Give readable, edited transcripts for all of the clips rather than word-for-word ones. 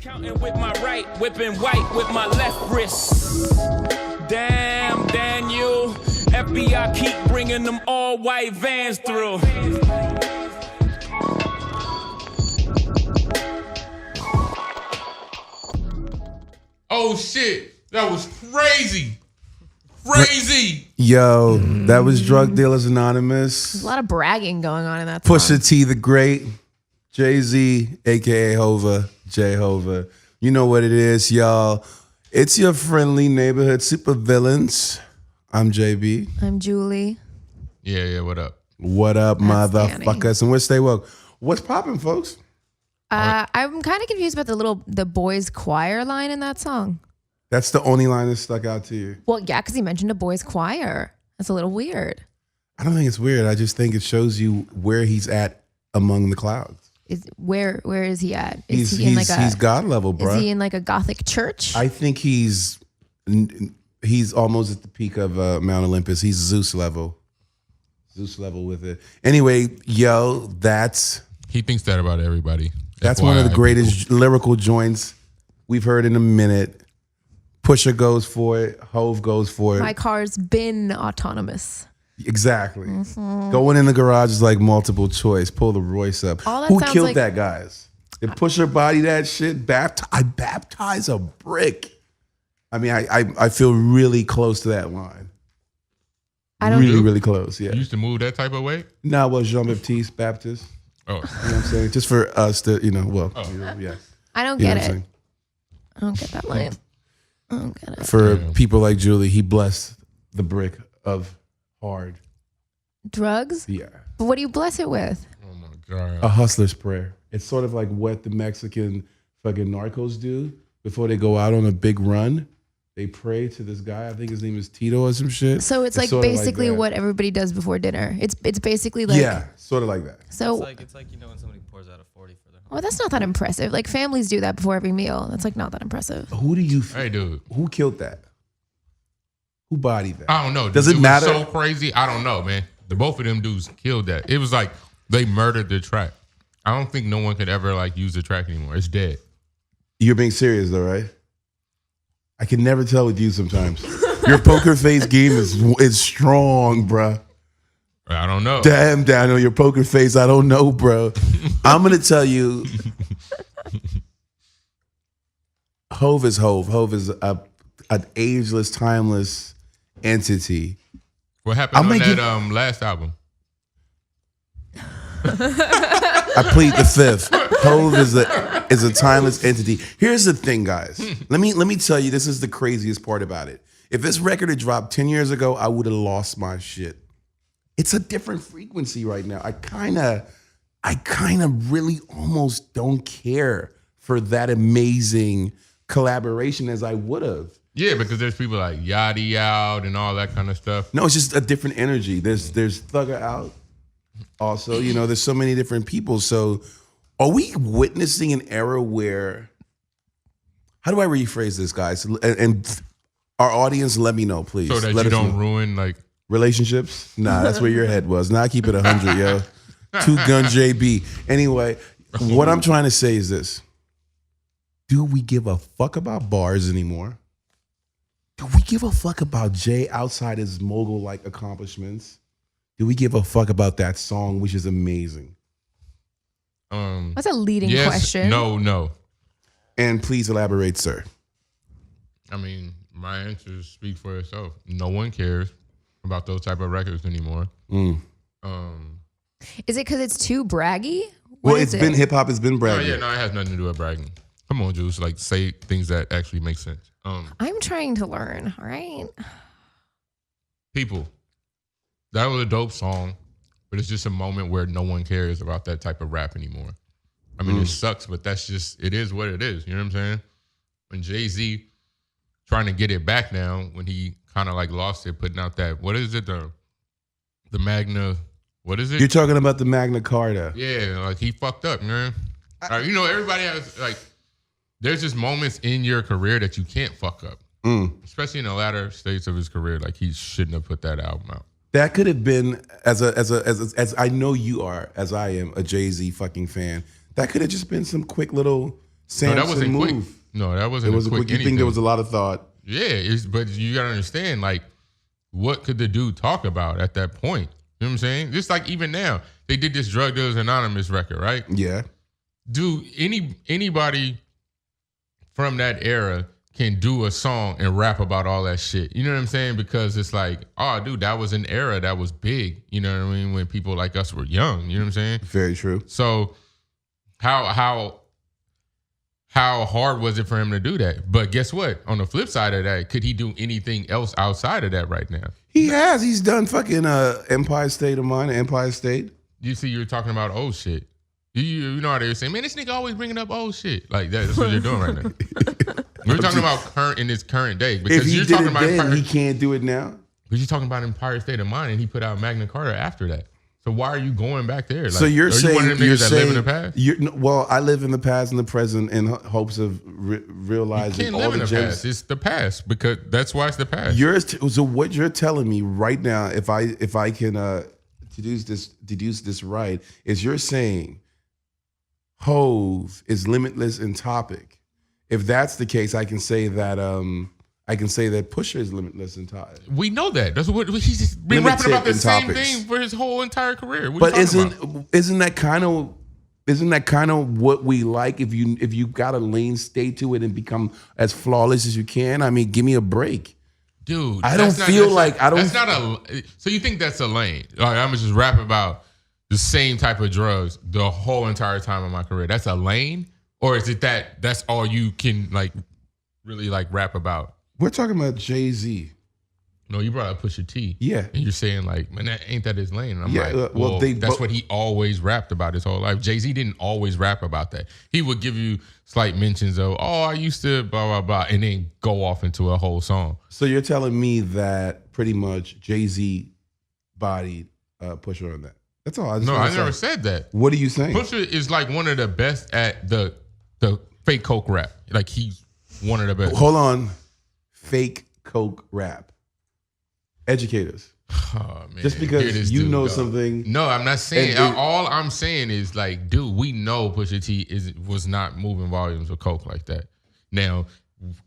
Counting with my right, whipping white with my left wrist. Damn, Daniel. FBI keep bringing them all white vans through. Oh shit, that was crazy. Crazy. Yo, that was Drug Dealers Anonymous. There's a lot of bragging going on in that song. Pusha T the Great, Jay-Z, aka Hova, J-Hova. You know what it is, y'all. It's your friendly neighborhood supervillains. I'm JB. I'm Julie. Yeah, what up? What up, That's motherfuckers? And we're Stay Woke. What's popping, folks? I'm kind of confused about the boys choir line in that song. That's the only line that stuck out to you. Well, yeah, because he mentioned a boys choir. That's a little weird. I don't think it's weird. I just think it shows you where he's at among the clouds. Where is he at? He's God level, bro. Is he in like a Gothic church? I think he's almost at the peak of Mount Olympus. He's Zeus level. Zeus level with it. Anyway, yo, he thinks that about everybody. That's one of the greatest lyrical joints we've heard in a minute. Pusha goes for it. Hove goes for it. My car's been autonomous. Exactly. Mm-hmm. Going in the garage is like multiple choice. Pull the Royce up. Who killed that, guys? Did Pusha body that shit? I baptize a brick. I mean, I feel really close to that line. Really close. Yeah. You used to move that type of way? No, well, Jean-Baptiste Baptist. Oh. You know what I'm saying? Just for us to, yeah. I don't get it. I don't get that line. I don't get it. For people like Julie, he blessed the brick of hard drugs. Yeah. But what do you bless it with? Oh my God. A hustler's prayer. It's sort of like what the Mexican fucking narcos do before they go out on a big run. They pray to this guy. I think his name is Tito or some shit. So it's like basically what everybody does before dinner. It's basically like sort of like that. So it's like when somebody pours out a 40 for them. Well, that's not that impressive. Like families do that before every meal. That's like not that impressive. Who do you? Hey, dude. Who killed that? Who bodied that? I don't know. Does it matter? So crazy. I don't know, man. Both of them dudes killed that. It was like they murdered the track. I don't think no one could ever like use the track anymore. It's dead. You're being serious though, right? I can never tell with you sometimes. Your poker face game is strong, bruh. I don't know. Damn, Daniel, your poker face, I don't know, bro. I'm going to tell you, Hove is Hove. Hove is an ageless, timeless entity. What happened on that last album? I plead the fifth. Hove is a timeless entity. Here's the thing, guys. Let me tell you, this is the craziest part about it. If this record had dropped 10 years ago, I would have lost my shit. It's a different frequency right now. I kind of really almost don't care for that amazing collaboration as I would have. Yeah, because there's people like Yachty out and all that kind of stuff. No, it's just a different energy. There's Thugger out. Also, there's so many different people. So are we witnessing an era where, how do I rephrase this, guys? And our audience, let me know, please. So that you don't ruin like relationships? Nah, that's where your head was. Now I keep it 100, yo. 2-Gun JB. Anyway, what I'm trying to say is this. Do we give a fuck about bars anymore? Do we give a fuck about Jay outside his mogul-like accomplishments? Do we give a fuck about that song, which is amazing? That's a leading question. No. And please elaborate, sir. I mean, my answers speak for itself. No one cares about those type of records anymore. Mm. Is it because it's too braggy? Hip hop has been bragging. It has nothing to do with bragging. Come on, Juice. Like, say things that actually make sense. I'm trying to learn, all right? People, that was a dope song, but it's just a moment where no one cares about that type of rap anymore. I mean, it sucks, but it is what it is. You know what I'm saying? When Jay-Z trying to get it back now, when he kind of like lost it, putting out that, what is it? The Magna, what is it? You're talking about the Magna Carta. Yeah, like he fucked up, man. Everybody has like, there's just moments in your career that you can't fuck up. Especially in the latter stages of his career, like he shouldn't have put that album out. That could have been as I know you are, as I am, a Jay-Z fucking fan. That could have just been some quick little Samson that wasn't move. quick. No, that wasn't. It was a quick. You think anything. there was a lot of thought? Yeah, but you gotta understand, like, what could the dude talk about at that point? You know what I'm saying? Just like even now, they did this Drug Dealers Anonymous record, right? Yeah. Do anybody from that era can do a song and rap about all that shit? You know what I'm saying? Because it's like, oh, dude, that was an era that was big. You know what I mean? When people like us were young. You know what I'm saying? Very true. So how hard was it for him to do that? But guess what? On the flip side of that, could he do anything else outside of that right now? He has. He's done fucking Empire State of Mind, Empire State. You see, you're talking about old shit. You know how they were saying, man, this nigga always bringing up old shit. Like that's what you're doing right now. We're talking about current in this current day If because he you're did talking it about then, Empire, he can't do it now. but you're talking about Empire State of Mind, and he put out Magna Carta after that. So why are you going back there? Like, So you're are saying you one of them you're niggas that saying live in the past? Well, I live in the past and the present in hopes of realizing Can't all live in the the gems. past. It's the past because that's why it's the past. So what you're telling me right now, if I can deduce this right, is you're saying Hove is limitless in topic. If that's the case, I can say that Pusha is limitless in topic. We know that. That's what he's just been Limited rapping about the in same topics. thing for his whole entire career. What But are you talking about? isn't that kind of what we like? If you got a lane, stay to it and become as flawless as you can. I mean, give me a break. Dude, I that's don't not- feel that's like- not- I don't- That's not a. So you think that's a lane? Like, I'm just rap about the same type of drugs the whole entire time of my career. That's a lane, or is it that's all you can like really like rap about? We're talking about Jay-Z. No, you brought up Pusha T. Yeah. And you're saying like, man, ain't that his lane? And I'm Yeah, like, well, that's what he always rapped about his whole life. Jay-Z didn't always rap about that. He would give you slight mentions of, oh, I used to blah, blah, blah, and then go off into a whole song. So you're telling me that pretty much Jay-Z bodied Pusha on that. That's all. No, I never said that. What are you saying? Pusha is like one of the best at the fake coke rap. Like he's one of the best. Hold on. Fake coke rap. Educate us. Oh, man. Just Here because this you dude know go. something. No, I'm not saying. And- all I'm saying is like, dude, we know Pusha T was not moving volumes of coke like that. Now,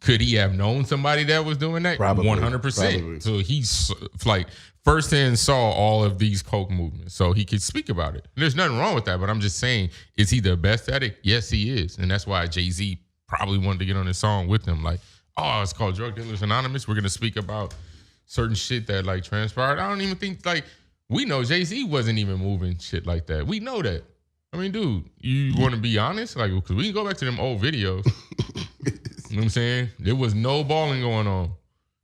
could he have known somebody that was doing that? Probably. 100%. So he's like firsthand saw all of these coke movements, so he could speak about it. There's nothing wrong with that, but I'm just saying, is he the best at it? Yes, he is, and that's why Jay-Z probably wanted to get on this song with him. Like, oh, it's called Drug Dealers Anonymous. We're gonna speak about certain shit that like transpired. I don't even think like we know Jay-Z wasn't even moving shit like that. We know that. I mean, dude, you want to be honest? Like, because we can go back to them old videos. You know what I'm saying? There was no balling going on.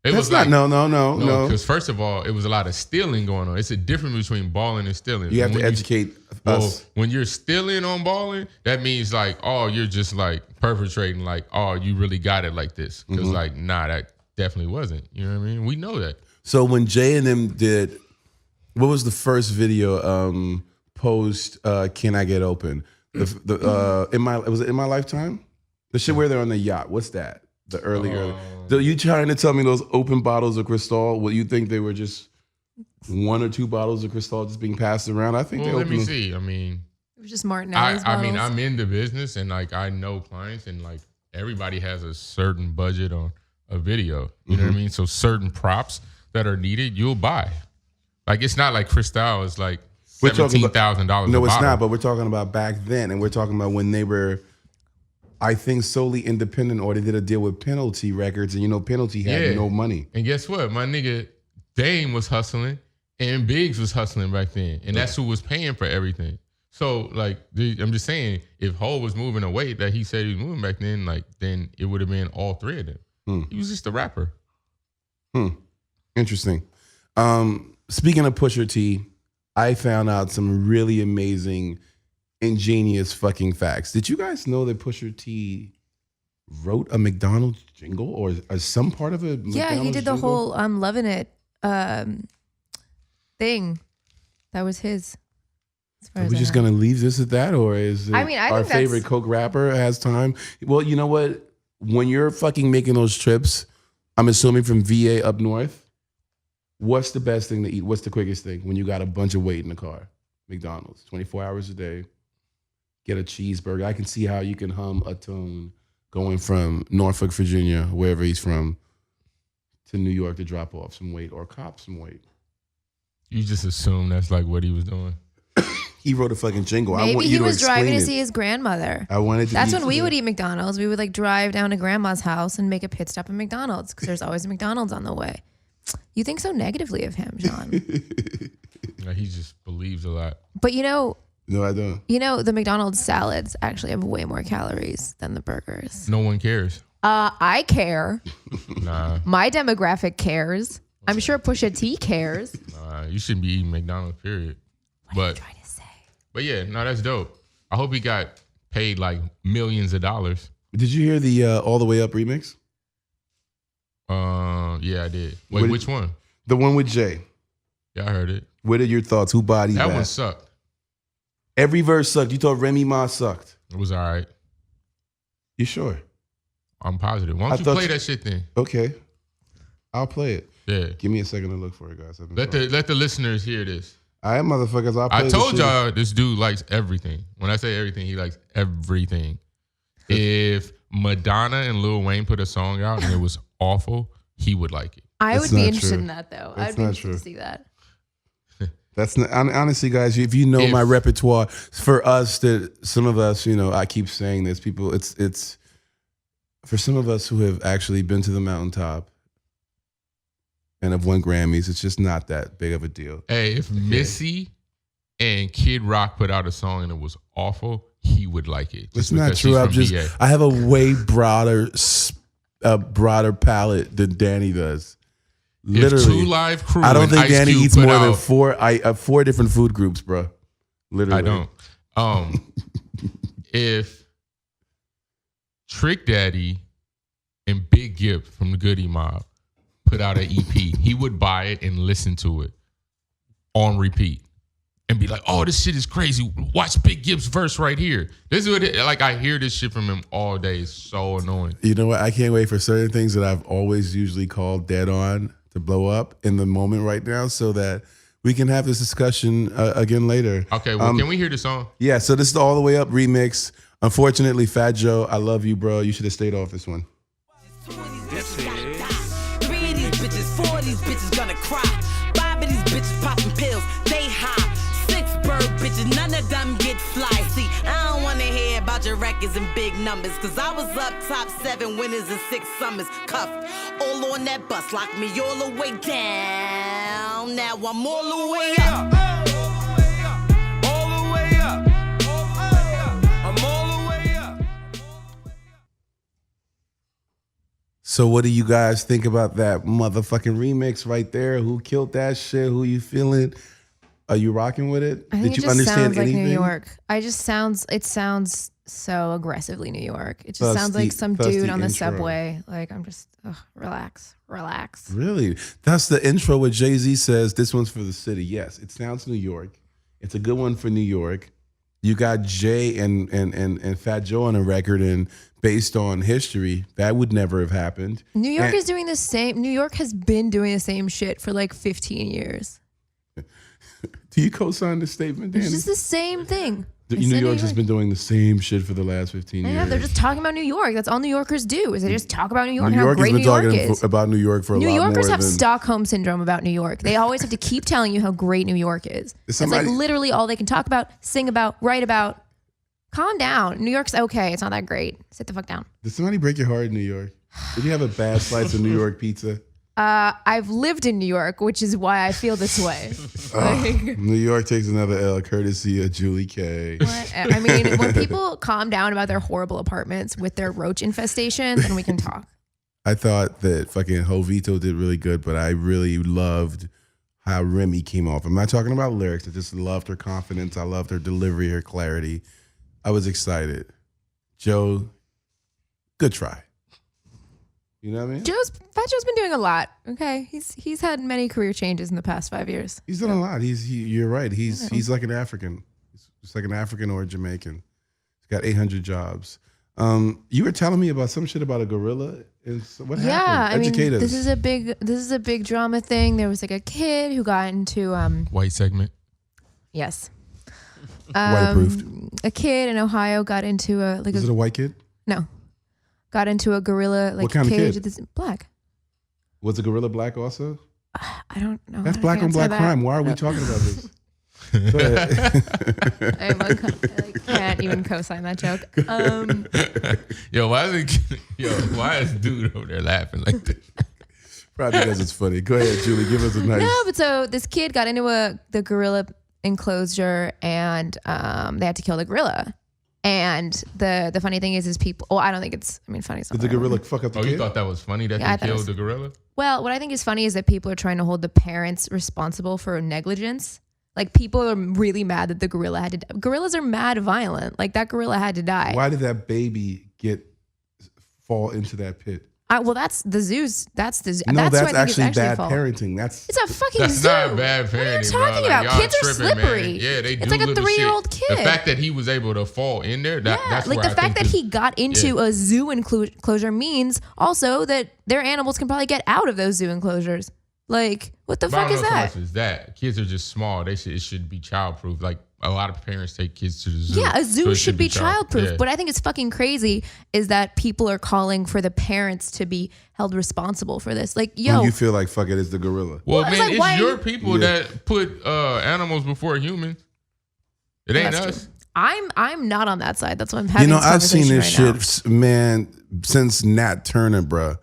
It That's was not. like, No. Because first of all, it was a lot of stealing going on. It's a difference between balling and stealing. You have to When educate well, us. when you're stealing on balling, that means like, oh, you're just like perpetrating, like, oh, you really got it like this. Because like, nah, that definitely wasn't. You know what I mean? We know that. So when Jay and them did, what was the first video post Can I Get Open? Was it In My Lifetime? The shit where they're on the yacht. What's that? The earlier. So you trying to tell me those open bottles of Cristal? What you think they were just one or two bottles of Cristal just being passed around? I think Well, they let opened me them. see. I mean, It was just Martinelli's I mean, bottles. I'm in the business and like I know clients and like everybody has a certain budget on a video. You know what I mean? So certain props that are needed, you'll buy. Like it's not like Cristal is like We're talking about- $17,000. No, a it's bottle. not. But we're talking about back then, and we're talking about when they were, I think, solely independent, or they did a deal with Penalty Records, and you know, Penalty had Yeah. no money. And guess what? My nigga Dame was hustling and Biggs was hustling back then. And that's who was paying for everything. So, like, I'm just saying, if Ho was moving a weight that he said he was moving back then, like, then it would have been all three of them. He was just a rapper. Interesting. Speaking of Pusha T, I found out some really amazing, ingenious fucking facts. Did you guys know that Pusha T wrote a McDonald's jingle or some part of it? Yeah, he did the whole I'm loving it thing. That was his. As far Are as we I just know. gonna leave this at that, or is it I mean, I our think that's- favorite Coke rapper has time? Well, you know what? When you're fucking making those trips, I'm assuming from VA up north, what's the best thing to eat? What's the quickest thing when you got a bunch of weight in the car? McDonald's, 24 hours a day. get a cheeseburger. I can see how you can hum a tune going from Norfolk, Virginia, wherever he's from, to New York to drop off some weight or cop some weight. You just assume that's like what he was doing. He wrote a fucking jingle. I Maybe want he you to was driving to explain see it. his grandmother. I wanted to. That's when we would eat McDonald's. We would like drive down to grandma's house and make a pit stop at McDonald's because there's always a McDonald's on the way. You think so negatively of him, John. Like, he just believes a lot. But you know, No, I don't. the McDonald's salads actually have way more calories than the burgers. No one cares. I care. Nah, My demographic cares. I'm sure Pusha T cares. you shouldn't be eating McDonald's, period. But Trying to say. but yeah, no, that's dope. I hope he got paid like millions of dollars. Did you hear the All the Way Up remix? Yeah, I did. What Wait, did- which one? The one with Jay. Yeah, I heard it. What are your thoughts? Who bodied That that? one sucked. Every verse sucked. You thought Remy Ma sucked. It was all right. You sure? I'm positive. Why I don't you thought play you- that shit then? Okay. I'll play it. Yeah. Give me a second to look for it, guys. Let the listeners hear this. All right, motherfuckers. I'll play I the told shit. y'all this dude likes everything. When I say everything, he likes everything. If Madonna and Lil Wayne put a song out and it was awful, he would like it. I That's would be not interested true. in that though. That's I'd be not interested true. to see that. That's not, honestly, guys. If you know If- my repertoire, for us, that some of us, I keep saying this. People, it's for some of us who have actually been to the mountaintop and have won Grammys. It's just not that big of a deal. Hey, if Missy and Kid Rock put out a song and it was awful, he would like it. It's just not because true. she's from PA. I have a way broader palette than Danny does. If Literally, Two Live Crew I don't and think Ice Danny Cube eats put more than out- four different food groups, bro. Literally, I don't. If Trick Daddy and Big Gipp from the Goody Mob put out an EP, he would buy it and listen to it on repeat and be like, "Oh, this shit is crazy. Watch Big Gipp's verse right here." This is what I hear this shit from him all day. It's so annoying. You know what? I can't wait for certain things that I've always usually called dead on to blow up in the moment right now, so that we can have this discussion again later. Okay, well, can we hear the song? Yeah. So this is the All the Way Up remix. Unfortunately, Fat Joe, I love you, bro. You should have stayed off this one. 3 of these bitches, 4 of these bitches gonna cry. 5 of these bitches popping pills, they high. 6 bird bitches, none of them get fly. See, I don't wanna hear about your records and big numbers, cause I was up top 7 winners and 6 summers. Cuffed all on that bus, locked me all the way down. Now I'm all the way up. All the way up. I'm all the way up. So what do you guys think about that motherfucking remix right there? Who killed that shit? Who you feeling? Are you rocking with it? I think Did it you just understand sounds like anything? New York. It sounds so aggressively New York. It just Plus sounds the- like some plus dude the on the intro. subway. Like I'm just relax. Really? That's the intro where Jay-Z says, this one's for the city. Yes, it sounds New York. It's a good one for New York. You got Jay and Fat Joe on a record, and based on history, that would never have happened. New York And- is doing the same. New York has been doing the same shit for like 15 years. Do you co-sign this statement, Danny? It's just the same thing. New It's in York's just been doing the same shit for the last 15 years. Yeah, they're just talking about New York. That's all New Yorkers do. Is they just talk about New York New and how York has great been New York talking is. about New York for a New lot Yorkers more have than Stockholm syndrome about New York. They always have to keep telling you how great New York is. It's somebody- like literally all they can talk about, sing about, write about. Calm down. New York's okay. It's not that great. Sit the fuck down. Did somebody break your heart in New York? Did you have a bad slice of New York pizza? I've lived in New York, which is why I feel this way. Like, New York takes another L, courtesy of Julie K. what? I mean, when people calm down about their horrible apartments with their roach infestation, then we can talk. I thought that fucking Jovito did really good, but I really loved how Remy came off. I'm not talking about lyrics. I just loved her confidence. I loved her delivery, her clarity. I was excited. Joe, good try. You know what I mean? Fat Joe's been doing a lot. Okay, he's had many career changes in the past 5 years. He's done a lot. You're right. He's like an African. He's just like an African or a Jamaican. He's got 800 jobs. You were telling me about some shit about a gorilla. What Yeah, happened? I mean, Educate us. this is a big drama thing. There was like a kid who got into White segment. yes, White-proofed. A kid in Ohio got into a Is it a white kid? got into a gorilla like What kind of cage. kid? This black. Was the gorilla black also? I don't know. That's I black can't on say black that. crime. Why are we talking about this? Go ahead. I can't even co-sign that joke. Why is dude over there laughing like this? Probably because it's funny. Go ahead, Julie. Give us a nice. No, but so this kid got into the gorilla enclosure and they had to kill the gorilla. And the funny thing is people. Well, I don't think it's. I mean, funny. Did the gorilla fuck up the Oh, kid? you thought that was funny that Yeah, I they thought it killed was- the gorilla? Well, what I think is funny is that people are trying to hold the parents responsible for negligence. Like people are really mad that the gorilla had to. Gorillas are mad violent. Like that gorilla had to die. Why did that baby fall into that pit? Well, that's the zoo's. That's the zoo. No, that's that's who I think is actually bad fault. parenting. That's It's a fucking That's zoo. not bad parenting, What are you bro. talking Like, about? y'all Kids are tripping, slippery. man. Yeah, they do. It's like a little 3-year-old shit. kid. The fact that he was able to fall in there, that's like where the I fact think that this- he got into a zoo enclosure means also that their animals can probably get out of those zoo enclosures. Like, what the But I fuck don't is know so that? much as that. Kids are just small. It should be childproof. Like a lot of parents take kids to the zoo. Yeah, a so zoo it should be childproof. Yeah. But I think it's fucking crazy is that people are calling for the parents to be held responsible for this. Like, yo, when you feel like fuck it, it's the gorilla. Well, Well, it's man, like, why it's are your you- people Yeah. that put animals before humans. It ain't That's us. true. I'm not on that side. That's why I'm having You know, this I've seen conversation this right shit, man, since Nat Turner, bruh.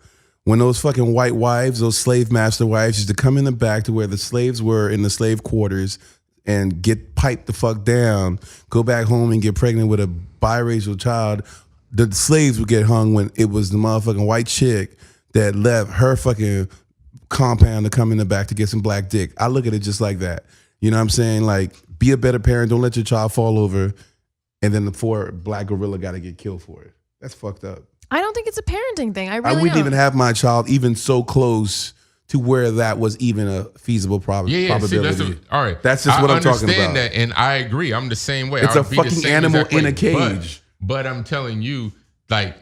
When those fucking white wives, those slave master wives, used to come in the back to where the slaves were in the slave quarters and get piped the fuck down, go back home and get pregnant with a biracial child. The slaves would get hung when it was the motherfucking white chick that left her fucking compound to come in the back to get some black dick. I look at it just like that. You know what I'm saying? Like, be a better parent. Don't let your child fall over. And then the poor black gorilla got to get killed for it. That's fucked up. I don't think it's a parenting thing. I I really wouldn't don't. even have my child even so close to where that was even a feasible probability. See, all right. That's just what I'm talking about. I understand that, and I agree. I'm the same way. It's I a would be the fucking same animal exact in way. a cage. But I'm telling you, like,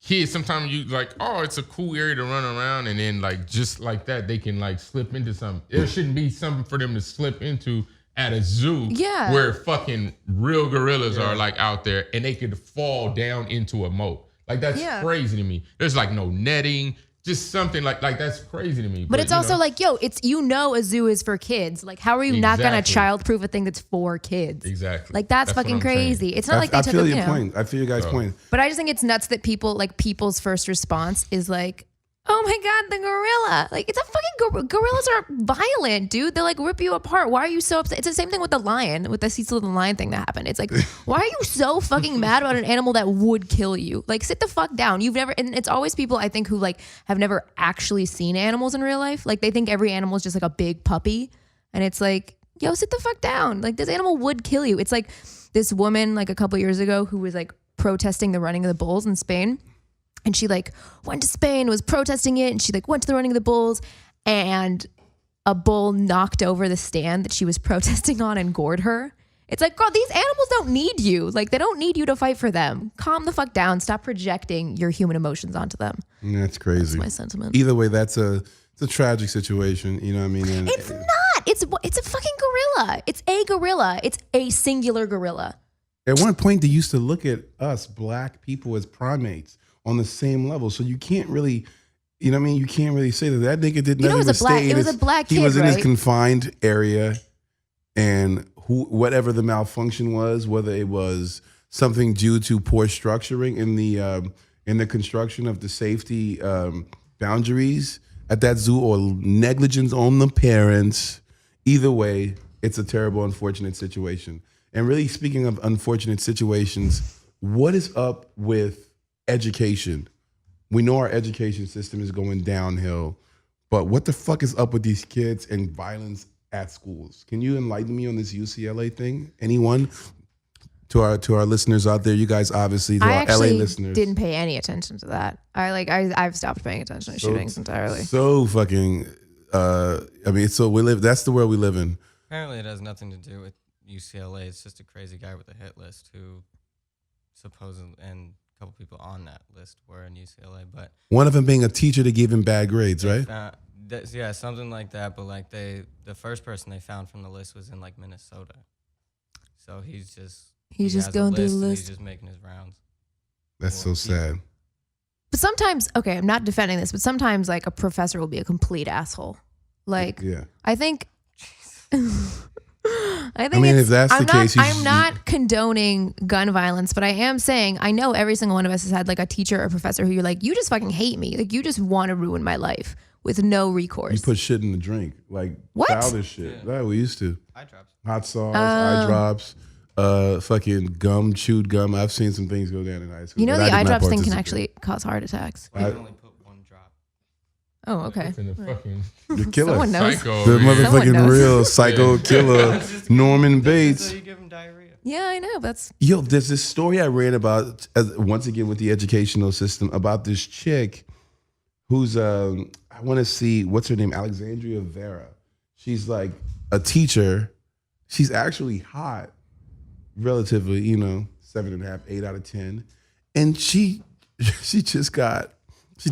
kids, sometimes you like, oh, it's a cool area to run around, and then like just like that, they can like slip into something. There shouldn't be something for them to slip into at a zoo, Yeah. where fucking real gorillas are like out there, and they could fall down into a moat. Like that's Yeah. crazy to me. There's like no netting, just something like that's crazy to me. But it's you also know, like, yo, it's a zoo is for kids. Like, how are you not gonna Exactly. childproof a thing that's for kids? exactly. Like that's what fucking I'm saying. crazy. It's not like they I took feel a, your you know. point. I feel your guys' point. But I just think it's nuts that people's first response is like, oh my God, the gorilla. Like, it's a fucking gorillas are violent, dude. They like rip you apart. Why are you so upset? It's the same thing with the lion, with the Cecil the lion thing that happened. It's like, why are you so fucking mad about an animal that would kill you? Like, sit the fuck down. You've never, and it's always people I think who like have never actually seen animals in real life. Like, they think every animal is just like a big puppy. And it's like, yo, sit the fuck down. Like, this animal would kill you. It's like this woman, like a couple years ago, who was like protesting the running of the bulls in Spain. And she like went to Spain, was protesting it, and she like went to the running of the bulls, and a bull knocked over the stand that she was protesting on and gored her. It's like, girl, these animals don't need you. Like, they don't need you to fight for them. Calm the fuck down. Stop projecting your human emotions onto them. That's crazy. That's my sentiment. Either way, it's a tragic situation. You know what I mean? And It's not. It's a fucking gorilla. It's a gorilla. It's a singular gorilla. at one point, they used to look at us black people as primates on the same level. So you can't really, you know what I mean? You can't really say that nigga did You know, nothing but stay it in was his, a black he kid, was in his right? confined area, and whatever the malfunction was, whether it was something due to poor structuring in the construction of the safety boundaries at that zoo, or negligence on the parents, either way, it's a terrible, unfortunate situation. And really, speaking of unfortunate situations, what is up with education? We know our education system is going downhill, but what the fuck is up with these kids and violence at schools? Can you enlighten me on this UCLA thing? Anyone? To our listeners out there, you guys obviously, to I our LA actually listeners, didn't pay any attention to that. I've stopped paying attention to shootings entirely. So fucking, I mean, so we live. That's the world we live in. Apparently, it has nothing to do with UCLA. It's just a crazy guy with a hit list who supposedly, and a couple people on that list were in UCLA, but One of them being a teacher to give him bad grades, right? yeah, something like that. But like the first person they found from the list was in like Minnesota. So he's just He's he just has a going through the and list. He's just making his rounds. That's so sad. But sometimes, okay, I'm not defending this, but sometimes like a professor will be a complete asshole. Like, Yeah. I think. I mean, it's- if that's the I'm case, you I'm should- not condoning gun violence, but I am saying I know every single one of us has had like a teacher or professor who you're like, you just fucking hate me, like you just want to ruin my life with no recourse. You put shit in the drink, like What? childish shit. Yeah, we used to. Eye drops. Hot sauce, Oh. eye drops, fucking gum, chewed gum. I've seen some things go down in high school. You know but I the did eye not drops thing can participate. actually cause heart attacks. We can only put one drop. Oh, okay. In the fucking The killer. Someone knows. psycho. The over here. Someone motherfucking knows. real psycho killer, Norman Bates. So you give him diarrhea. Yeah, I know. That's Yo, there's this story I read about, once again with the educational system, about this chick who's, I want to see, what's her name? Alexandria Vera. She's like a teacher. She's actually hot, relatively, 7.5, 8 out of 10. And she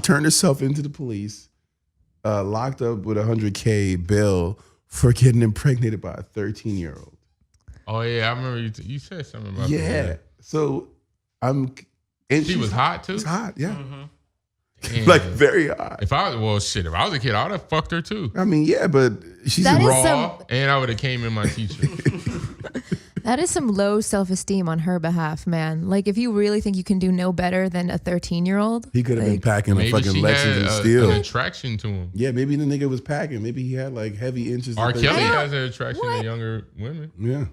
turned herself into the police, locked up with $100K bail for getting impregnated by a 13-year-old. Oh yeah, I remember you said something about Yeah. that. So and She she's was hot too. She's hot, yeah. Damn. Like very hot. if I was a kid, I would have fucked her too. I mean, yeah, but she's That a is raw. Raw, and I would have came in my teacher. that is some low self-esteem on her behalf, man. Like if you really think you can do no better than a 13-year-old, He could have been like, packing a Maybe fucking she Lexus had and an steel. attraction to him. Yeah, maybe the nigga was packing. Maybe he had like heavy inches. R. of Kelly 13. has an attraction to younger women. Yeah.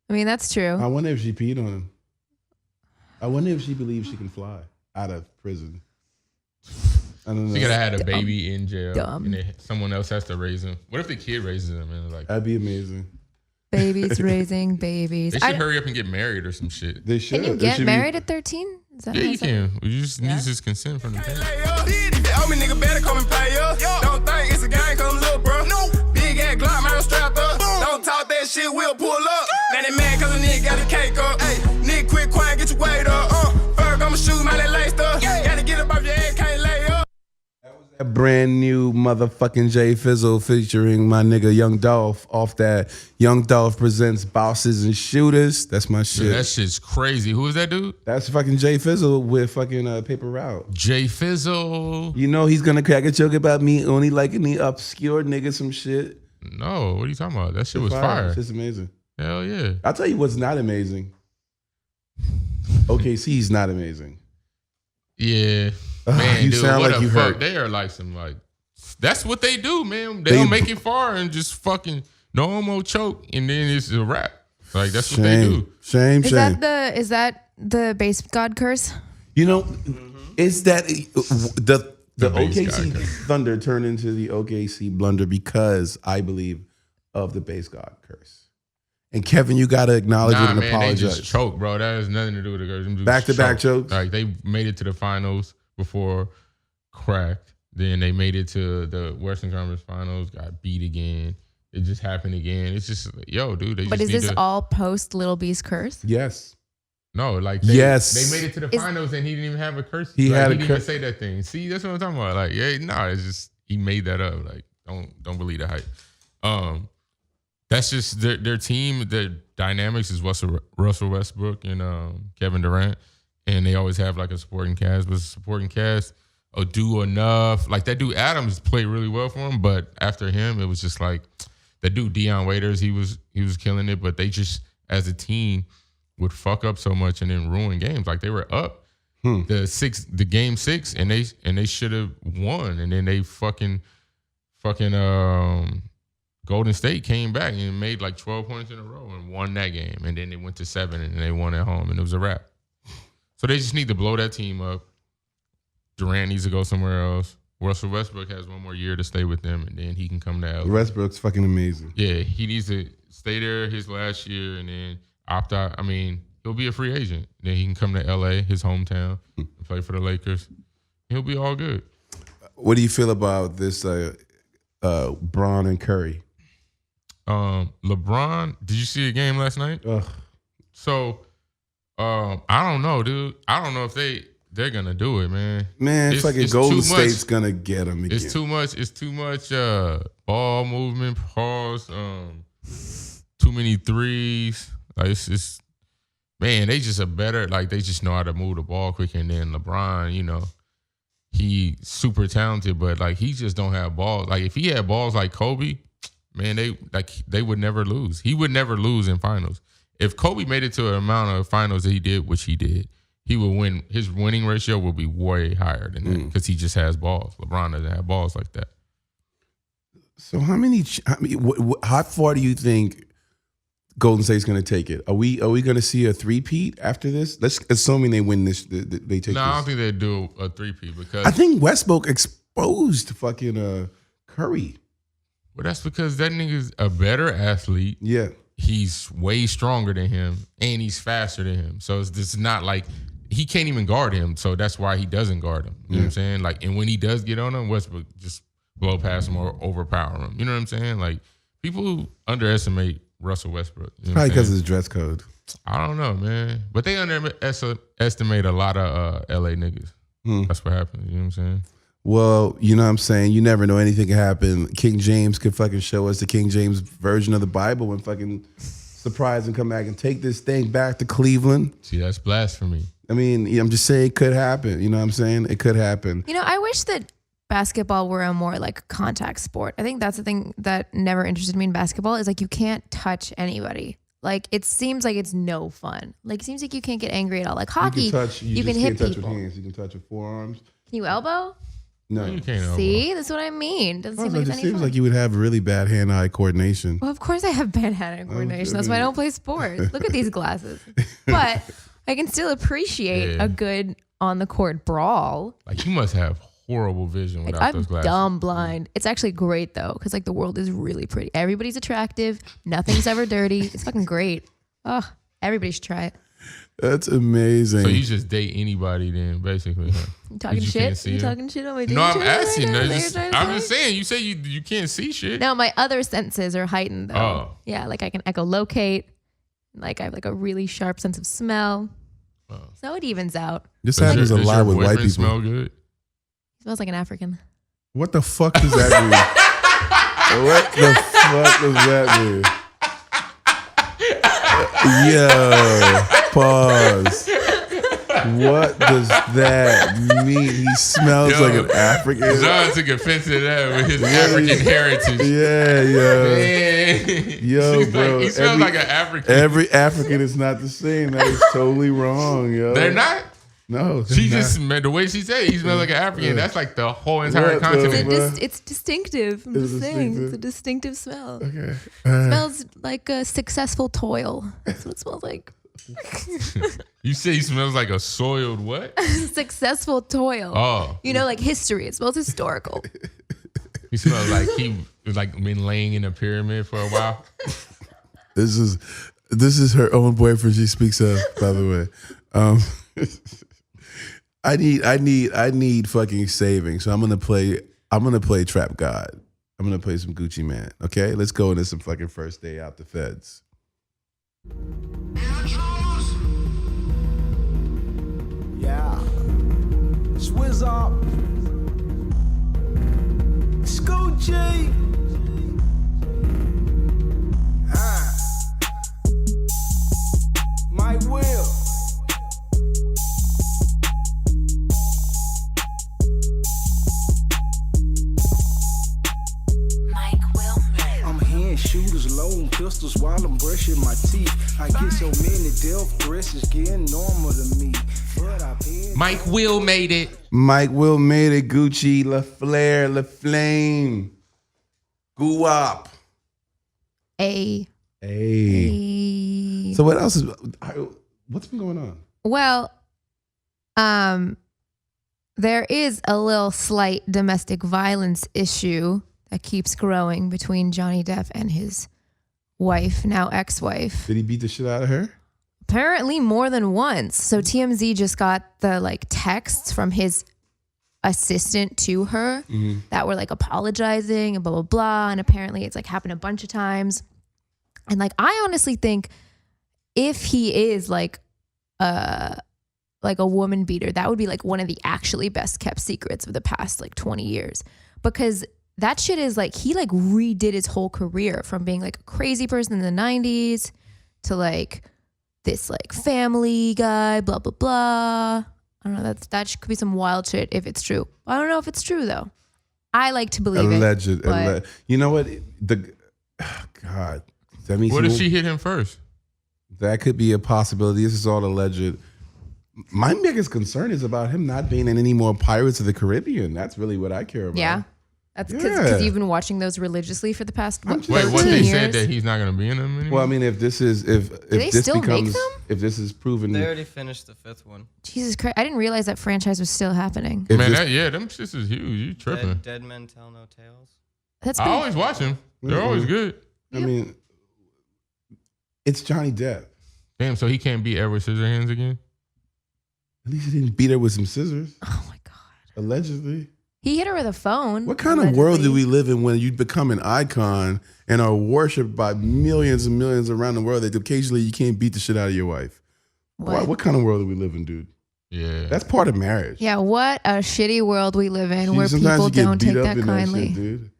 I mean, that's true. I wonder if she peed on him. I wonder if she believes she can fly out of prison. I don't know. She could have had a baby in jail, Dumb. and then someone else has to raise him. What if the kid raises him? And like, That'd be amazing. Babies raising babies. they should hurry up and get married or some shit. They should. Can you It get should be- married at 13? Is that Yeah, how you it's- can. You just need his consent from the parents. Oh, me nigga better come and play up. Don't think it's a game, come look, bro. No. Big ass Glock, man, strapped up. Don't talk that shit, we'll pull up. Now they mad cause a nigga got a cake up. Hey, nigga quit quiet, get your weight up. Ferg, I'ma shoot, man, that laced up. Gotta get up off your ass, can't lay up. A brand new motherfucking Jay Fizzle featuring my nigga Young Dolph off that Young Dolph presents Bosses and Shooters. That's my shit. Dude, that shit's crazy. Who is that dude? That's fucking Jay Fizzle with fucking Paper Route. Jay Fizzle. You know he's gonna crack a joke about me only liking the obscure nigga some shit. No, what are you talking about? That shit was fire. It's just amazing. Hell yeah. I'll tell you what's not amazing. OKC's not amazing. Yeah. Man, you dude, sound what like the you fuck? hurt. They are like some like that's what they do, man. They They- don't make it far and just fucking no homo choke and then it's a rap. Like that's what they do. Shame. Is that the base god curse? You know, is that the base OKC god curse. Thunder turned into the OKC blunder because I believe of the base god curse. And Kevin, you gotta acknowledge Nah, it and man, they apologize. just choke, bro. That has nothing to do with the girls. Them dudes Back-to-back choke. chokes? Like they made it to the finals before cracked. Then they made it to the Western Conference Finals, got beat again. It just happened again. It's just yo, dude. They But just is need this to, all post Little B's curse? Yes. No, like Yes. they made it to the Is- finals and he didn't even have a curse. He Like, had a didn't even curse. say that thing. See, that's what I'm talking about. Like, yeah, no, it's just he made that up. Like, don't believe the hype. That's just their team. Their dynamics is Russell Westbrook and Kevin Durant, and they always have like a supporting cast. But the supporting cast will do enough. Like that dude Adams played really well for him, but after him, it was just like that dude Deion Waiters. He was killing it, but they just as a team would fuck up so much and then ruin games. Like they were up the game 6, and they should have won, and then they fucking Golden State came back and made like 12 points in a row and won that game, and then they went to 7 and they won at home, and it was a wrap. So they just need to blow that team up. Durant needs to go somewhere else. Russell Westbrook has one more year to stay with them, and then he can come to LA. Westbrook's fucking amazing. Yeah, he needs to stay there his last year and then opt out. I mean, he'll be a free agent. Then he can come to LA, his hometown, and play for the Lakers. He'll be all good. What do you feel about this Braun and Curry? LeBron, did you see the game last night? Ugh. So, I don't know, dude. I don't know if they're gonna do it, man. Man, It's- fucking it's Golden too much. State's gonna get him again. It's too much. It's too much ball movement, pause. Too many threes. Like it's just, man, they just a better, like they just know how to move the ball quicker. And then LeBron, you know, he super talented, but like he just don't have balls. Like if he had balls like Kobe, man, they would never lose. He would never lose in finals. If Kobe made it to an amount of finals that he did, which he did, he would win. His winning ratio will be way higher than that because he just has balls. LeBron doesn't have balls like that. So how far do you think Golden State's going to take it? Are we going to see a three-peat after this? Let's assuming they win this, they take. No, this. I don't think they do a three-peat because I think Westbrook exposed fucking Curry. Well, that's because that nigga's a better athlete. Yeah. He's way stronger than him, and he's faster than him. So it's just not like he can't even guard him. So that's why he doesn't guard him. You know what I'm saying? Like, and when he does get on him, Westbrook just blow past him or overpower him. You know what I'm saying? Like, people underestimate Russell Westbrook. You know Probably because of his dress code. I don't know, man. But they underestimate a lot of LA niggas. That's what happens. You know what I'm saying? Well, you know what I'm saying? You never know, anything can happen. King James could fucking show us the King James version of the Bible and fucking surprise and come back and take this thing back to Cleveland. See, that's blasphemy. I mean, I'm just saying it could happen. You know what I'm saying? It could happen. You know, I wish that basketball were a more like contact sport. I think that's the thing that never interested me in basketball is like you can't touch anybody. Like it seems like it's no fun. Like it seems like you can't get angry at all. Like hockey, you can just hit can't touch people. with hands. You can touch with forearms. Can you elbow? No. You can't See, that's what I mean. Doesn't seem like It it's any seems fun. like you would have really bad hand-eye coordination. Well, of course I have bad hand-eye coordination. That's why I don't play sports. Look at these glasses. But I can still appreciate a good on-the-court brawl. Like, you must have horrible vision Like, without I'm those glasses. dumb blind. It's actually great though, because like the world is really pretty. Everybody's attractive. Nothing's ever dirty. It's fucking great. Oh, everybody should try it. That's amazing. So you just date anybody then, basically, huh? You talking 'Cause you shit? can't see You it? talking shit on my No, I'm DJ? asking. Right now? I'm just saying. You say you can't see shit. No, my other senses are heightened though. Oh. Yeah, like I can echolocate. Like I have like a really sharp sense of smell. So it evens out. This happens a Does lot your with white boyfriend people. smell good? Smells like an African. What the fuck does that mean? What the fuck does that mean? Yo, pause. What does that mean? He smells like an African. John took offense to that with his African heritage. Yeah, yo. Man. Yo, She's bro. Like, he smells like an African. Every African is not the same. That is totally wrong, yo. They're not? No. She they're just, not. the way she said he smells like an African, that's like the whole entire What the continent. fuck? It's distinctive. I'm It's just saying. distinctive. It's a distinctive smell. Okay. Smells like a successful toil. That's what it smells like. You say he smells like a soiled what? Successful toil. Oh. You know, like history. It smells historical. He smells like he was like been laying in a pyramid for a while. This is her own boyfriend she speaks of, by the way. I need fucking saving. So I'm gonna play Trap God. I'm gonna play some Gucci Man. Okay, let's go into some fucking First Day Out the Feds. Yeah. Swizz up. Scoochie. My will. I'm hearing shooters loading pistols while I'm brushing my teeth. I get so many death threats, it's getting normal to me. But I've been Mike Will made it. Mike Will made it. Gucci, La Flare, La Flame, Guwap. Hey. Hey. So what else is? What's been going on? Well, there is a little slight domestic violence issue that keeps growing between Johnny Depp and his wife, now ex-wife. Did he beat the shit out of her? Apparently more than once. So TMZ just got the like texts from his assistant to her that were like apologizing and blah, blah, blah. And apparently it's like happened a bunch of times. And like, I honestly think if he is like a woman beater, that would be like one of the actually best kept secrets of the past like 20 years. Because that shit is like, he like redid his whole career from being like a crazy person in the 90s to like this like family guy, blah blah blah. I don't know. That could be some wild shit if it's true. I don't know if it's true though. I like to believe Alleged. but- You know what? God. That means What if she hit him first? That could be a possibility. This is all alleged. My biggest concern is about him not being in any more Pirates of the Caribbean. That's really what I care about. Yeah. That's because Yeah. you've been watching those religiously for the past I'm what, just- Wait, 13 what they years. said that he's not going to be in them anymore? Well, I mean, if this is if they this still make becomes them? if this is proven, They already finished the 5th one. Jesus Christ! I didn't realize that franchise was still happening. if Man, this- them shits is huge. You tripping. Dead Men Tell No Tales. That's I pretty, always watch them. They're Mhm. always good. I mean, it's Johnny Depp. Damn, so he can't beat Edward Scissorhands again? At least he didn't beat her with some scissors, oh my god! allegedly. He hit her with a phone. What kind of world do allegedly. we live in when you become an icon and are worshipped by millions and millions around the world that occasionally you can't beat the shit out of your wife? What kind of world do we live in, dude? Yeah. That's part of marriage. Yeah, what a shitty world we live in where Sometimes people you get don't beat take up that in kindly. shit, dude.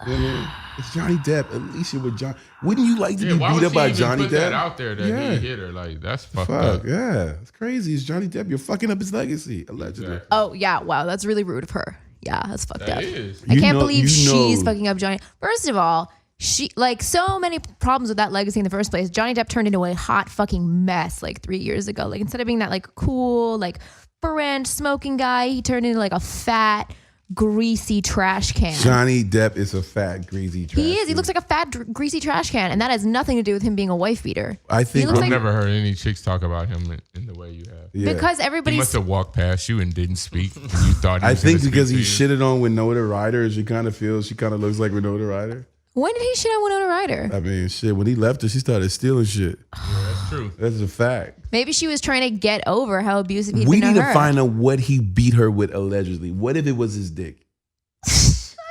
You know what I mean? It's Johnny Depp. Alicia with John. Wouldn't you like to Yeah, be why beat would up she by even Johnny put Depp? that out there that Yeah. he hit her? Like, that's fucked Fuck, up. yeah. It's crazy. It's Johnny Depp. You're fucking up his legacy, allegedly. Exactly. Oh yeah, wow, that's really rude of her. Yeah, that's fucked That up. is. I You can't know- believe you she's know- fucking up Johnny. First of all, she like so many problems with that legacy in the first place. Johnny Depp turned into a hot fucking mess like 3 years ago. Like instead of being that like cool like French smoking guy, he turned into like a fat, greasy trash can. Johnny Depp is a fat, greasy trash. He is. He dude. looks like a fat, greasy trash can, and that has nothing to do with him being a wife beater. I think he looks I've like never heard any chicks talk about him in the way you have. Yeah. because He everybody's. must have walked past you and didn't speak. And you thought he I was think gonna because speak he to you. shitted on Winona Ryder, she kind of feels she kind of looks like Winona Ryder. When did he shit on Winona Ryder? I mean, shit. When he left her, she started stealing shit. That's true. That's a fact. Maybe she was trying to get over how abusive he'd We been need to to her. find out what he beat her with allegedly. What if it was his dick?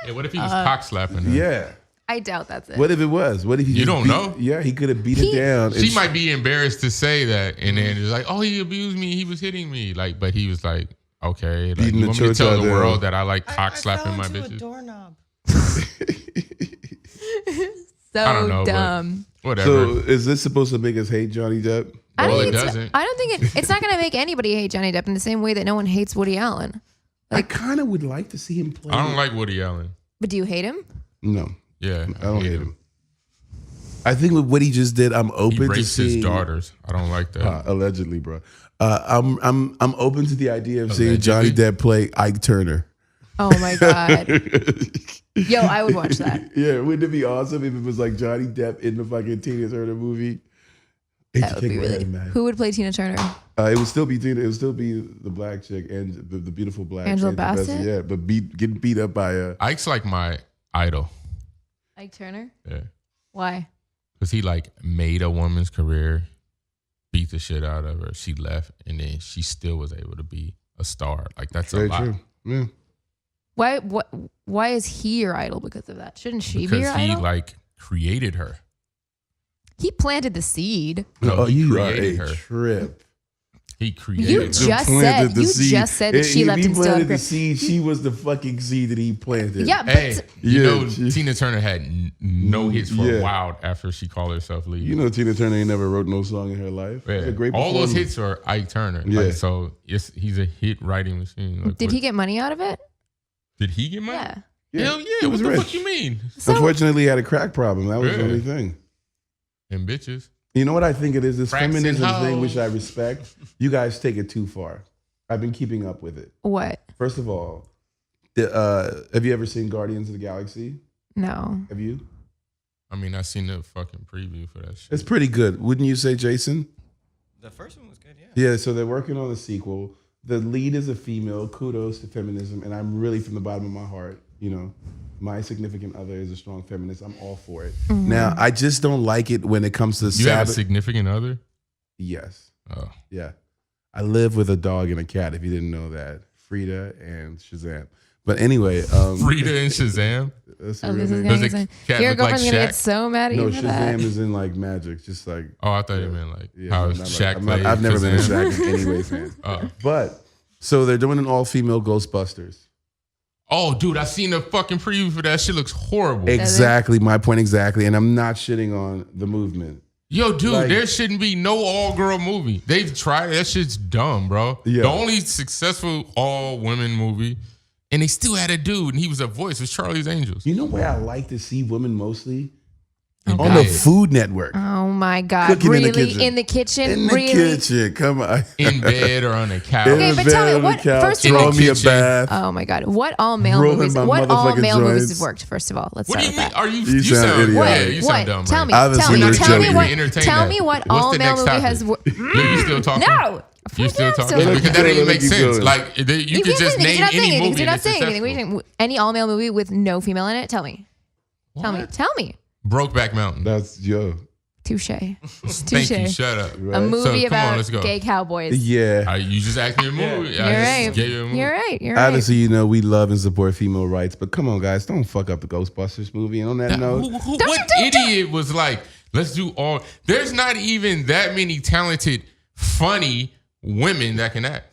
Yeah, what if he was cock slapping her? Yeah. I doubt that's it. What if it was? What if he You just don't beat- know? Yeah, he could have beat it down. She and might be embarrassed to say that, and then it's like, "Oh, he abused me. He was hitting me." Like, but he was like, "Okay, like, Beating you the want me to church tell out the there. world that I like cock slapping my A bitches?" doorknob. so I don't know, but- dumb. Whatever. So is this supposed to make us hate Johnny Depp? I Well, don't it think doesn't. I don't think it's not going to make anybody hate Johnny Depp in the same way that no one hates Woody Allen. I kind of would like to see him play. I don't like Woody Allen. But do you hate him? No, Yeah, I don't hate him. I think with what he just did, I'm He open to rapes his seeing. daughters. I don't like that. Allegedly, bro. I'm open to the idea of seeing Johnny Allegedly? Depp play Ike Turner. Oh my god. Yo, I would watch that. Yeah, wouldn't it be awesome if it was like Johnny Depp in the fucking Tina Turner movie? That would be really. Who would play Tina Turner? It would still be Tina. It would still be the black chick and the beautiful black Angela Bassett? Yeah, but getting beat up by a. Ike's like my idol. Ike Turner? Yeah, Why? because he like made a woman's career, beat the shit out of her. She left, and then she still was able to be a star. Like that's Very a lot. true. Yeah. Why is he your idol because of that? Shouldn't she be Because your he idol? like created her. He planted the seed. No, Oh, he you are created a her. trip. He created You her. just Planted said the you seed. just said that she If left he him still. planted the Great. seed. She was the fucking seed that he planted. Yeah, but Hey, you Yeah, know, she- Tina Turner had no hits for Yeah. a while after she called herself lead. You know, Tina Turner ain't never wrote no song in her life. Yeah. It's a great all those performer. hits are Ike Turner. Yeah. Like, so he's a hit writing machine. Like, did what- he get money out of it? Did he get money? Yeah. Hell he yeah. What was the rich. fuck you mean? So Unfortunately, he had a crack problem. That was the Yeah. only thing. And bitches. You know what I think it is? This Cracks and feminism thing, hoes. which I respect. You guys take it too far. I've been keeping up with it. What? First of all, have you ever seen Guardians of the Galaxy? No. Have you? I mean, I seen the fucking preview for that shit. It's pretty good, wouldn't you say, Jason? The first one was good, yeah. Yeah, so they're working on the sequel. The lead is a female. Kudos to feminism. And I'm really, from the bottom of my heart, my significant other is a strong feminist. I'm all for it. Now, I just don't like it when it comes to You have a Sabbath. significant other? Yes. Oh. Yeah. I live with a dog and a cat, if you didn't know that. Frida and Shazam. But anyway. Frida and Shazam? That's her Oh, real this is name. Does gonna the get cat Your look like girlfriend's gonna get Shaq? so mad at No, you for that. Shazam is in like magic, just like. Oh, I thought you meant like Yeah, how not like- Shaq I'm not- played I've never been a Shazam. Shaq anyway fan. Oh. But, so they're doing an all-female Ghostbusters. Oh, dude, I seen the fucking preview for that. Shit looks horrible. Exactly, my point exactly. And I'm not shitting on the movement. Yo, dude, Like- there shouldn't be no all-girl movie. They've tried. That shit's dumb, bro. Yeah. The only successful all-women movie, and they still had a dude, and he was a voice, was Charlie's Angels. You know where I like to see women mostly? And On the diet. Food Network. Oh my God. Cooking in the Really? kitchen. In the kitchen? In the Really? kitchen. Come on. In bed or on a couch. In Okay, the but bed, tell me, on the what- couch, first of throw all- me a kitchen. bath. Oh my God. What all male Rolling movies? my What all motherfucking male movies joints. have worked? First of all, let's What do start you with mean? that. Are you? You You sound sound idiotic. yeah, you sound dumb. Tell right? me. Obviously, Tell me. you're Tell me joking. what. Entertain Tell that. me what What's all the male next movie topic? has. You still talking? No. You still Fuck talking? yeah, I'm Let Because you that go, doesn't let make you sense. go. Like you could can't just say anything. name You're not saying any anything. movie. You're not that's saying anything. What are you successful. saying? Any all male movie with no female in it? Tell me. Tell me. Tell me. Brokeback Mountain. That's yo. Touche. Thank you. Shut up. A Right. movie So, come on, about let's go. gay cowboys. Yeah. You just asked me a movie. You're I just right. gave you a movie. You're right. You're right. Obviously, you know, we love and support female rights, but come on, guys, don't fuck up the Ghostbusters movie. And on that note, What idiot was like, let's do all. There's not even that many talented, funny women that can act.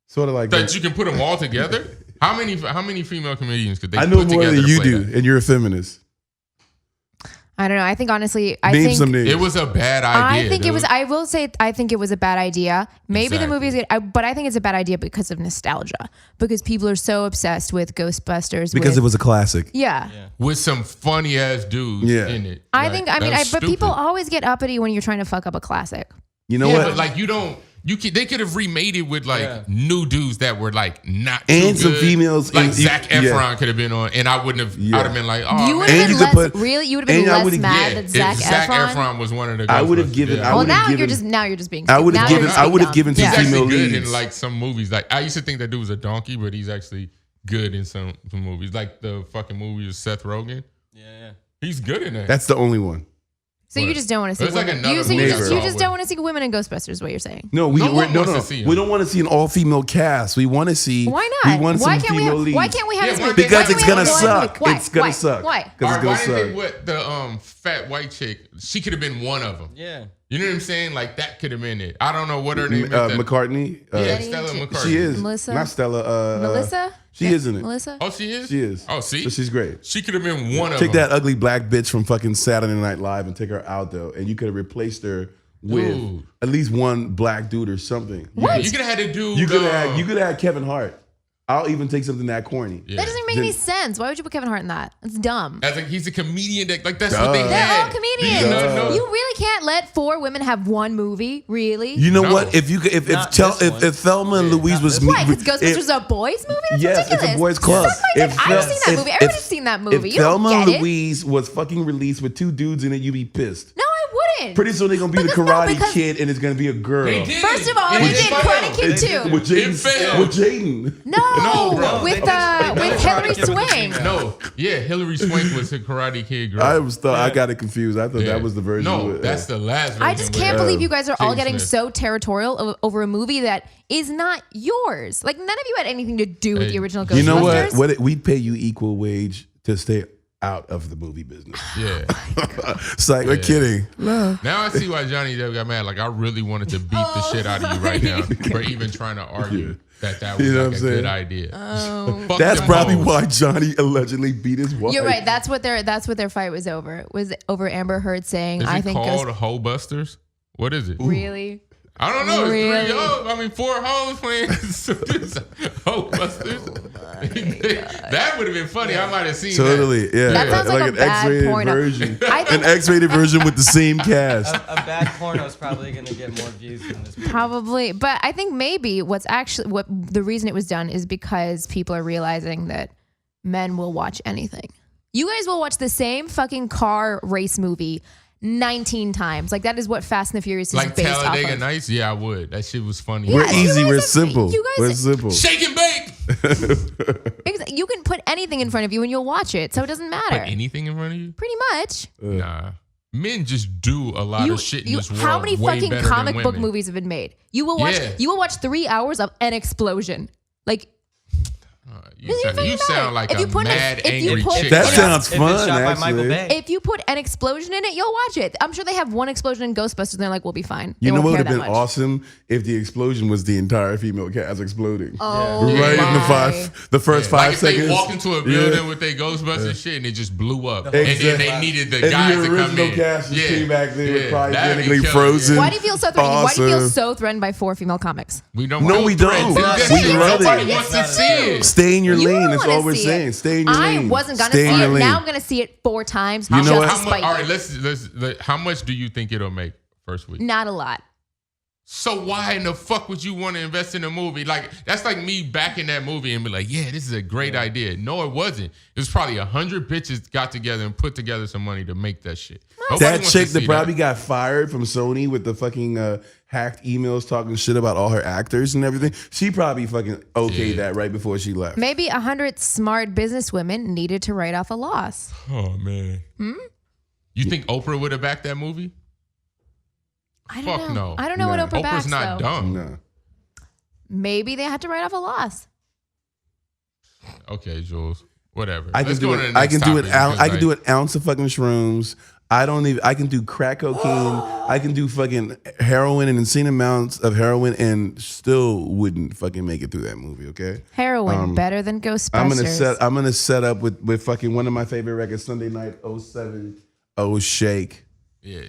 sort of like That you can put them all together. How many female comedians could they I know put more together than to you play do, that? and you're a feminist. I don't know. I think honestly, Name some names. It was a bad idea. I think it was. I will say. I think it was a bad idea. Maybe the Exactly. movie is good, but I think it's a bad idea because of nostalgia. Because people are so obsessed with Ghostbusters. Because it was a classic. Yeah. with some funny ass dudes Yeah. in it. I Like, think. I mean, that's but people stupid. always get uppity when you're trying to fuck up a classic. You know yeah, what? but like you don't. They could have remade it with like Yeah. new dudes that were like not And too some good. females like in- Zac yeah. Efron could have been on, and I wouldn't have. Yeah. I'd have been like, oh, you would man. have And been you could less. put- Really, you would have been and I less would've- mad Yeah, that Zac if Zac Efron. Efron was one of the. I would have Ghostbusters, given- yeah. I Well, would've now given- you're just being. I would've now given- you're just I being would've dumb. given some He's Yeah. female actually good leads. in like some movies. Like I used to think that dude was a donkey, but he's actually good in some movies. Like the fucking movie with Seth Rogen. Yeah. He's good in that. That's the only one. So you just don't want to see There's like women. another You, so you movie just, I you saw just don't want to see women in Ghostbusters. Is what you're saying? No, No one no, wants no. to see We him. don't want to see an all-female cast. We want to see. Why not? We want Why some can't we female have? leads. Why can't we have Yeah, this why- movie? Because Why can't it's we have gonna one suck. movie? Why? It's gonna Why? suck. Why? Because it's Why gonna didn't they suck. what the fat white chick? She could have been one of them. Yeah. You know what I'm saying? Like that could have been it. I don't know what her name is. that- McCartney. Yeah, Jenny- Stella McCartney. She is. Melissa? Not Stella. Melissa? She is in it. Melissa? Oh, she is. She is. Oh, see, So she's great. she could have been one of Take them. that ugly black bitch from fucking Saturday Night Live and take her out though, and you could have replaced her with Dude. at least one black dude or something. Yeah, you could have had to do. You could have. You could have had Kevin Hart. I'll even take something that corny. Yeah. That doesn't make any sense. Why would you put Kevin Hart in that? It's dumb. As like he's a comedian. That, like that's what they Duh. They're had. all comedians. You know, You really can't let 4 women have one movie, really? You know No. what? If you could, if Not tell, this one. if Thelma and Louise not was this Why? Because if- Ghostbusters is a boys' movie? That's yes, ridiculous. it's a boys' club. Suck my dick. I've Thel- seen that movie. Everybody's seen that movie. If You don't Thelma get and it. Louise was fucking released with 2 dudes in it, you'd be pissed. No, I wouldn't. Pretty soon they're gonna be the Because- no, Karate because- Kid, and it's gonna be a girl. They did. First of all, And they it did failed. Karate Kid It- 2. With It Jaden. failed. With Jaden. No, bro. with They Hilary tried to do Swank. it. No, yeah, Hillary Swank was a Karate Kid girl. I got it confused. I thought Yeah. that was the version. No, with, that's the last version. I just can't with, believe you guys are all Jaden getting Smith. so territorial over a movie that is not yours. Like none of you had anything to do with Hey, the original Ghostbusters. You know what? We'd pay you equal wage to stay out of the movie business. Yeah. It's like we're kidding. Now I see why Johnny Depp got mad. Like I really wanted to beat the shit out of you right now for even trying to argue that was You know like what a I'm good saying? idea. Fuck That's them probably hoes. why Johnny allegedly beat his wife. You're right. That's what their fight was over. Was over Amber Heard saying, Is "I it think called Hoe Busters? What is it? really." I don't know. It's Really? 3 hoes. I mean, 4 hoes playing Hoe Busters. That would have been funny. I might have seen Totally, yeah. That sounds like a an bad X-rated porno. version. I think- An X-rated version with the same cast. A bad porno is probably going to get more views than this. movie. Probably, but I think maybe what the reason it was done is because people are realizing that men will watch anything. You guys will watch the same fucking car race movie 19 times. Like that is what Fast and the Furious is Like based off Talladega of. Nights? Yeah, I would. That shit was funny. Yeah, We're you easy. guys We're have- simple. you guys- We're simple. Shake and bake. You can put anything in front of you and you'll watch it, so it doesn't matter. Put anything in front of you? Pretty much. Nah. Men just do a lot of shit in this world. How many way fucking better than comic book women. movies have been made? You will watch. Yeah. You will watch 3 hours of an explosion. Like You sound like If you a put mad, if you angry put- chick. That if- sounds If it's fun, shot by Michael actually. Bay. If you put an explosion in it, you'll watch it. I'm sure they have one explosion in Ghostbusters, and they're like, "We'll be fine." They You know won't what would care have been that much. awesome if the explosion was the entire female cast exploding. Oh, Right in my. the first Like 5 if seconds. they walked into a building with their Ghostbusters shit and it just blew up, Exactly. and then they needed the And guys the to come original in. cast just came back there with that'd be cryogenically killer, frozen. Why do you feel so threatened? Why do you feel Awesome. so threatened by 4 female comics? We don't. No, we don't. That We shit, love nobody it. wants to see it. Stay in your You lane. don't That's wanna all we're see saying. it. Stay in your lane. I wasn't gonna Stay see in your it. lane. Now I'm gonna see it 4 times. You know just what? to How much? spite All you. right, let's. How much do you think it'll make first week? Not a lot. So why in the fuck would you want to invest in a movie? Like that's like me backing that movie and be like, yeah, this is a great idea. No, it wasn't. It was probably 100 bitches got together and put together some money to make that shit. Nobody That wants chick to that see probably got fired from Sony with the fucking hacked emails talking shit about all her actors and everything. She probably fucking okayed that right before she left. Maybe 100 smart businesswomen needed to write off a loss. Oh man. You think Oprah would have backed that movie? I don't Fuck know. no. I don't know what No. Oprah Oprah's backs, not though. dumb. No. Maybe they had to write off a loss. Okay, Jules. Whatever. I can Let's do go to it. the I next can do it. topic I because, can do an ounce of fucking shrooms. I can do crack cocaine. I can do fucking heroin and insane amounts of heroin and still wouldn't fucking make it through that movie. Okay. Heroin better than Ghostbusters. I'm gonna set up with fucking one of my favorite records, Sunday Night 07, Oh Shake. Yeah.